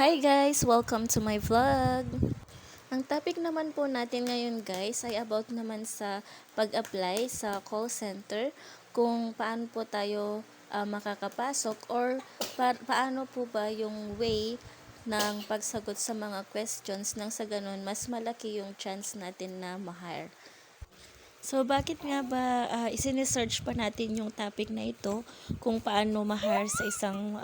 Hi guys! Welcome to my vlog! Ang topic naman po natin ngayon guys ay about naman sa pag-apply sa call center, kung paano po tayo makakapasok or paano po ba yung way ng pagsagot sa mga questions nang sa ganun mas malaki yung chance natin na ma-hire. So, bakit nga ba isine-search pa natin yung topic na ito kung paano ma-hire sa isang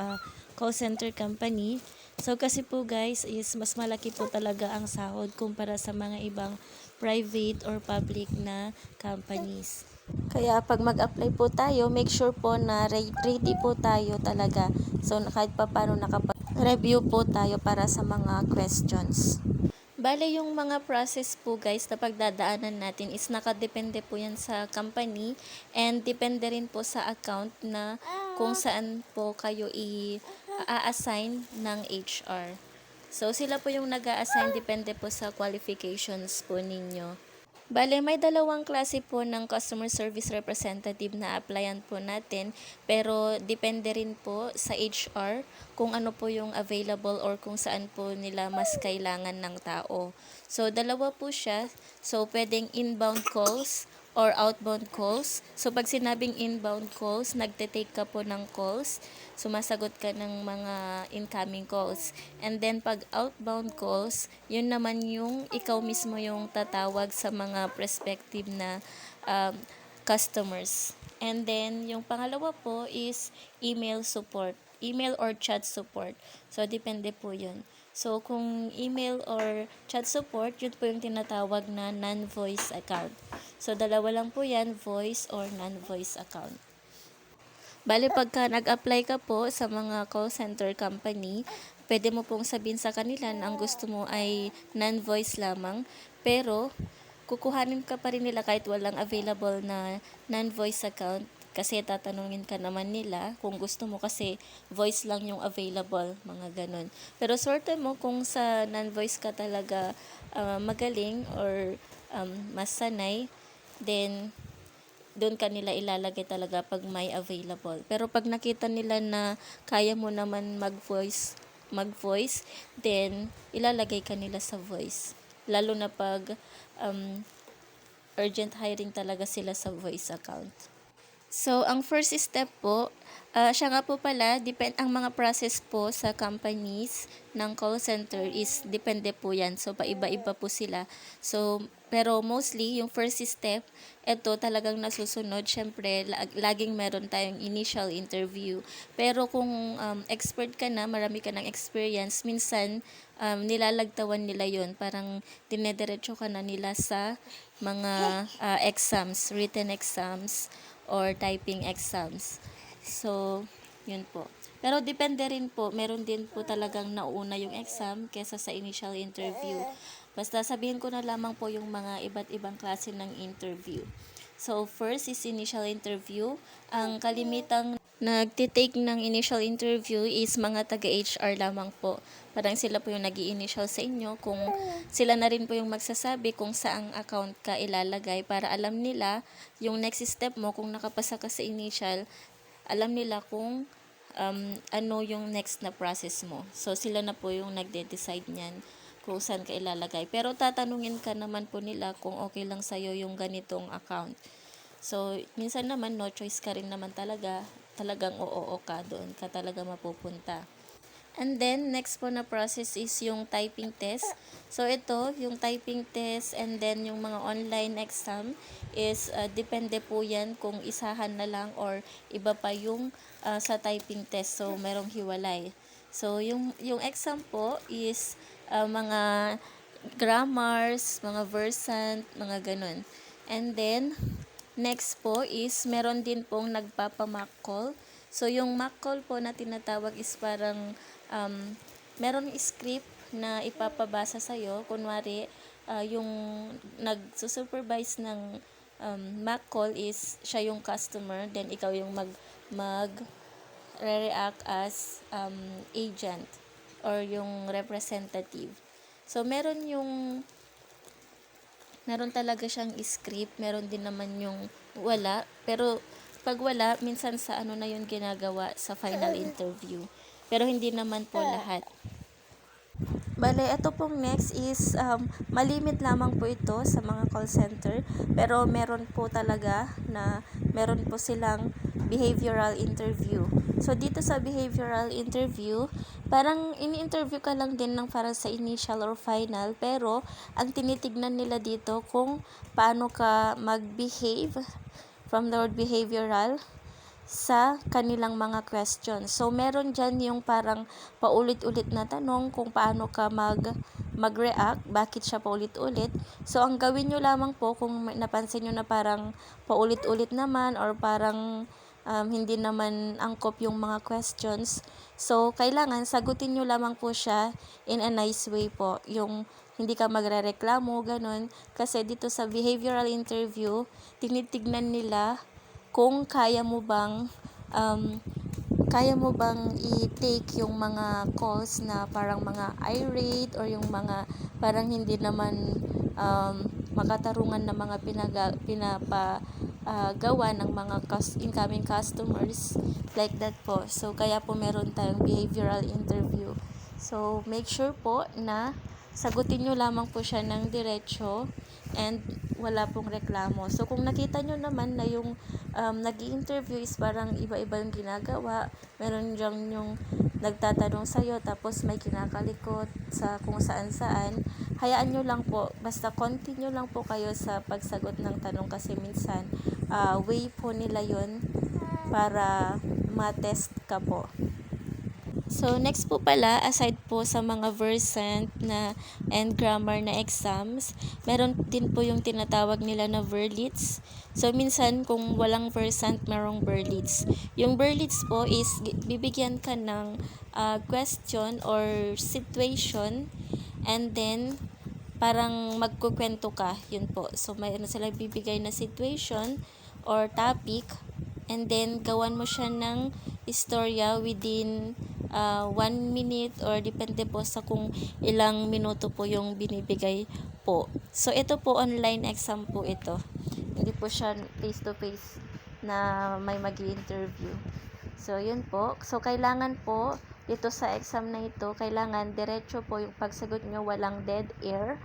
call center company? So, kasi po guys, is mas malaki po talaga ang sahod kumpara sa mga ibang private or public na companies. Kaya pag mag-apply po tayo, make sure po na ready po tayo talaga. So, kahit pa paano nakapag-review po tayo para sa mga questions. Bale, yung mga process po guys na pagdadaanan natin is nakadepende po yan sa company and depende rin po sa account na kung saan po kayo i-assign ng HR. So, sila po yung nag-a-assign, depende po sa qualifications po ninyo. Bale, may dalawang klase po ng customer service representative na applyan po natin, pero depende rin po sa HR kung ano po yung available or kung saan po nila mas kailangan ng tao. So, dalawa po siya. So, pwedeng inbound calls or outbound calls. So, pag sinabing inbound calls, nagte-take ka po ng calls, sumasagot ka ng mga incoming calls. And then, pag outbound calls, yun naman yung ikaw mismo yung tatawag sa mga prospective na customers. And then, yung pangalawa po is email support. Email or chat support. So, depende po yun. So, kung email or chat support, yun po yung tinatawag na non-voice account. So, dalawa lang po yan, voice or non-voice account. Bale, pagka nag-apply ka po sa mga call center company, pwede mo pong sabihin sa kanila na ang gusto mo ay non-voice lamang, pero kukuhanin ka pa rin nila kahit walang available na non-voice account, kasi tatanungin ka naman nila kung gusto mo kasi voice lang yung available, mga ganun. Pero sorte mo kung sa non-voice ka talaga magaling or mas sanay, then doon ka nila ilalagay talaga pag may available. Pero pag nakita nila na kaya mo naman mag-voice, then ilalagay ka nila sa voice. Lalo na pag urgent hiring talaga sila sa voice account. So, ang first step po, siya nga po pala, ang mga process po sa companies ng call center is depende po yan. So, paiba-iba po sila. So, pero mostly, yung first step, ito talagang nasusunod. Siyempre, laging meron tayong initial interview. Pero kung expert ka na, marami ka ng experience, minsan, nilalagtawan nila yon. Parang dinediretso ka na nila sa mga exams, written exams, or typing exams. So, yun po. Pero depende rin po, meron din po talagang nauna yung exam kesa sa initial interview. Basta sabihin ko na lamang po yung mga iba't ibang klase ng interview. So, first is initial interview. Ang kalimitang nagtitake ng initial interview is mga taga-HR lamang po. Parang sila po yung nag-i-initial sa inyo, kung sila na rin po yung magsasabi kung saang account ka ilalagay para alam nila yung next step mo. Kung nakapasa ka sa initial, alam nila kung ano yung next na process mo. So, sila na po yung nagde-decide niyan kung saan ka ilalagay. Pero tatanungin ka naman po nila kung okay lang sa'yo yung ganitong account. So, minsan naman, no choice ka rin naman talagang oo ka doon ka talaga mapupunta. And then, next po na process is yung typing test. So, ito, yung typing test and then yung mga online exam is depende po yan kung isahan na lang or iba pa yung sa typing test. So, merong hiwalay. So, yung exam po is mga grammars, mga versant, mga ganun. And then, next po is meron din pong nagpapa-mock call. So, yung mock call po na tinatawag is parang meron script na ipapabasa sa'yo. Kunwari, yung nag-supervise ng mock call is siya yung customer, then ikaw yung re-react as agent or yung representative. So, meron talaga siyang script, meron din naman yung wala, pero pag wala, minsan sa ano na yun ginagawa sa final interview. Pero hindi naman po lahat. Bale, ito pong next is malimit lamang po ito sa mga call center, pero meron po talaga na meron po silang behavioral interview. So dito sa behavioral interview, parang ini-interview ka lang din ng para sa initial or final, pero ang tinitignan nila dito kung paano ka mag-behave from the word behavioral sa kanilang mga questions. So, meron dyan yung parang paulit-ulit na tanong kung paano ka mag-react, bakit siya paulit-ulit. So, ang gawin nyo lamang po kung napansin nyo na parang paulit-ulit naman or parang hindi naman angkop yung mga questions. So, kailangan sagutin nyo lamang po siya in a nice way po. Yung hindi ka magrereklamo, ganun. Kasi dito sa behavioral interview, tinitignan nila kung kaya mo bang i-take yung mga calls na parang mga irate or yung mga parang hindi naman makatarungan na mga pinapagawa ng mga incoming customers, like that po. So kaya po meron tayong behavioral interview. So make sure po na sagutin nyo lamang po siya ng diretso and wala pong reklamo. So kung nakita nyo naman na yung nag-i-interview is parang iba-iba yung ginagawa, meron dyan yung nagtatanong sa'yo tapos may kinakalikot sa kung saan-saan, hayaan nyo lang po, basta continue lang po kayo sa pagsagot ng tanong kasi minsan way po nila yun para ma-test ka po. So, next po pala, aside po sa mga versant na and grammar na exams, meron din po yung tinatawag nila na Berlitz. So, minsan kung walang versant, merong Berlitz. Yung Berlitz po is bibigyan ka ng question or situation and then parang magkukwento ka, yun po. So, mayroon sila bibigay na situation or topic and then gawan mo siya ng istorya within 1 minute or depende po sa kung ilang minuto po yung binibigay po. So, ito po online exam po ito. Hindi po siya face-to-face na may mag-i-interview. So, yun po. So, kailangan po dito sa exam na ito, kailangan diretso po yung pagsagot nyo, walang dead air.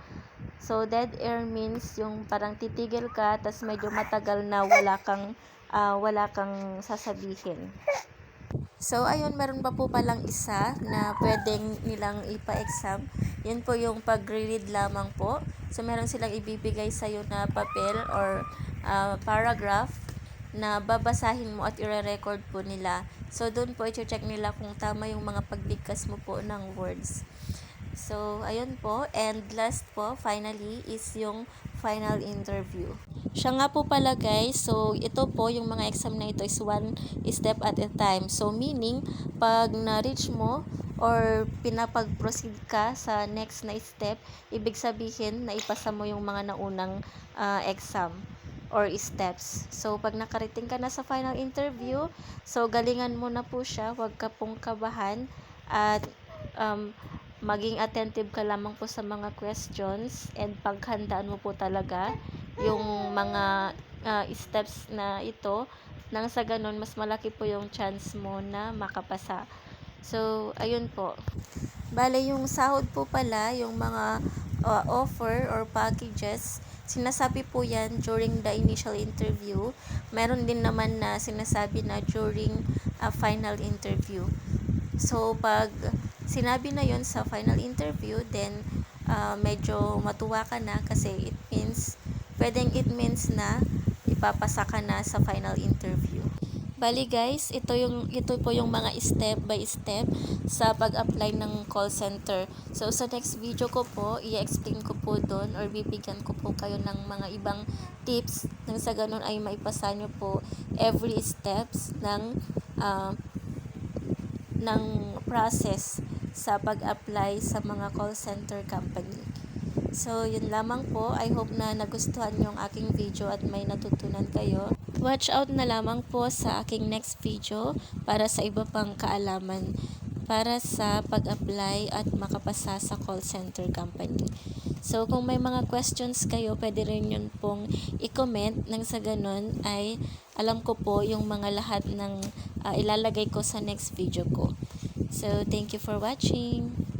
So, dead air means yung parang titigil ka, tas medyo matagal na wala kang sasabihin. So, ayun, meron pa po palang isa na pwedeng nilang ipa-exam. Yun po yung pag-read lamang po. So, meron silang ibibigay sa'yo na papel or paragraph na babasahin mo at i-record po nila. So, doon po i-check nila kung tama yung mga pagbigkas mo po ng words. So, ayun po. And last po, finally, is yung final interview. Siya nga po pala guys, so ito po yung mga exam na ito is one step at a time. So, meaning, pag na-reach mo or pinapag-proceed ka sa next na step, ibig sabihin na ipasa mo yung mga naunang exam or steps. So, pag nakarating ka na sa final interview, so galingan mo na po siya, huwag ka pong kabahan at maging attentive ka lamang po sa mga questions and paghandaan mo po talaga yung mga steps na ito nang sa ganun mas malaki po yung chance mo na makapasa. So, ayun po. Bale, yung sahod po pala, yung mga offer or packages, sinasabi po yan during the initial interview. Meron din naman na sinasabi na during final interview. So, pag sinabi na yon sa final interview, then medyo matuwa ka na kasi it means na ipapasa ka na sa final interview. Bali guys, ito po yung mga step by step sa pag-apply ng call center. So sa next video ko po, i-explain ko po doon or bibigyan ko po kayo ng mga ibang tips nang sa ganun ay maipasa nyo po every steps ng process sa pag-apply sa mga call center company. So, yun lamang po. I hope na nagustuhan nyo ang aking video at may natutunan kayo. Watch out na lamang po sa aking next video para sa iba pang kaalaman para sa pag-apply at makapasa sa call center company. So, kung may mga questions kayo, pwede rin yun pong i-comment nang sa ganun ay alam ko po yung mga lahat ng ilalagay ko sa next video ko. So, thank you for watching.